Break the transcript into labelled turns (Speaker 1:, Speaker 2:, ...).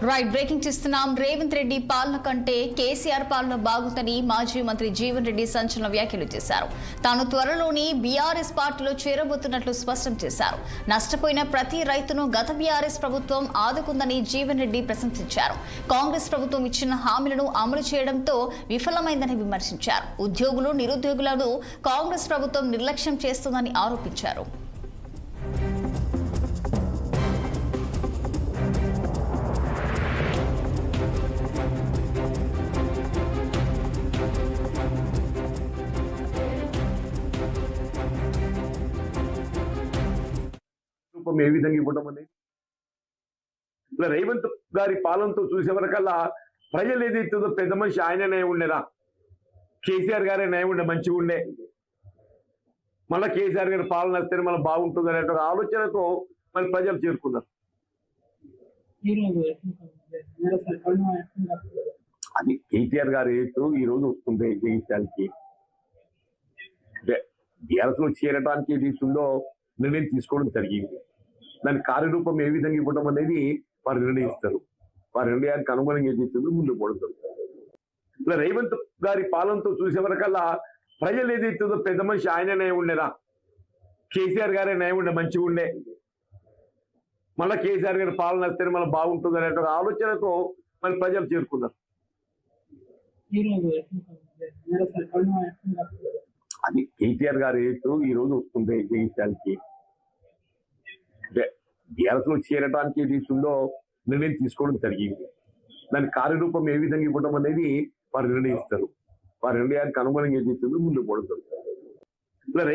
Speaker 1: Right breaking చేస్తున్నాం. రేవంత్ రెడ్డి పాలన కంటే కేసీఆర్ పాలన బాగుందని మాజీ మంత్రి జీవన్ రెడ్డి సంచలన వ్యాఖ్యలు చేశారు. తాను త్వరలోని బీఆర్ఎస్ పార్టీలో చేరబోతున్నట్లు స్పష్టం చేశారు. నష్టపోయిన ప్రతి రైతును గత బీఆర్ఎస్ ప్రభుత్వం ఆదుకుందని జీవన్ రెడ్డి ప్రశంసించారు. కాంగ్రెస్ ప్రభుత్వం ఇచ్చిన హామీలను అమలు చేయడంతో విఫలమైందని విమర్శించారు. ఉద్యోగులు నిరుద్యోగులను కాంగ్రెస్ ప్రభుత్వం నిర్లక్ష్యం చేస్తుందని ఆరోపించారు.
Speaker 2: ఏ విధంగా ఇవ్వడం అనేది ఇలా రేవంత్ గారి పాలనతో చూసే వరకల్లా ప్రజలు ఏదైతుందో పెద్ద మనిషి ఆయననే ఉండేరా, కేసీఆర్ గారే నయం ఉండే మంచిగా ఉండే, మళ్ళీ కేసీఆర్ గారి పాలన వస్తే మళ్ళీ బాగుంటుంది అనే ఆలోచనతో మన ప్రజలు చేరుకున్నారు. అది కేసీఆర్ గారు ఈ రోజు వస్తుంది జయించడానికి బీఆర్ఎస్ లో చేరడానికి ఏదైతుందో నిర్ణయం తీసుకోవడం జరిగింది. దాని కార్యరూపం ఏ విధంగా ఇవ్వడం అనేది వారు నిర్ణయిస్తారు. వారి నిర్ణయానికి అనుగుణంగా ఏదైతుందో ముందుకు పోవడం జరుగుతుంది. ఇలా రేవంత్ గారి పాలనతో చూసే వరకల్లా ప్రజలు ఏదైతుందో పెద్ద మనిషి ఆయననే ఉండేరా, కేసీఆర్ గారే నయం ఉండే మంచిగా ఉండే, మళ్ళీ కేసీఆర్ గారి పాలన వస్తే మళ్ళీ బాగుంటుంది అనే ఆలోచనతో మన ప్రజలు చేరుకున్నారు. అది కేసీఆర్ గారు ఈ రోజు వస్తుంది జయించడానికి బీఆర్ఎస్ లో చేరడానికి ఏదైతుందో నిర్ణయం తీసుకోవడం జరిగింది. దాని కార్యరూపం ఏ విధంగా ఇవ్వడం అనేది వారు నిర్ణయిస్తారు. వారి నిర్ణయానికి అనుగుణంగా ఏదైతుందో ముందుకు పోవడం జరుగుతుంది.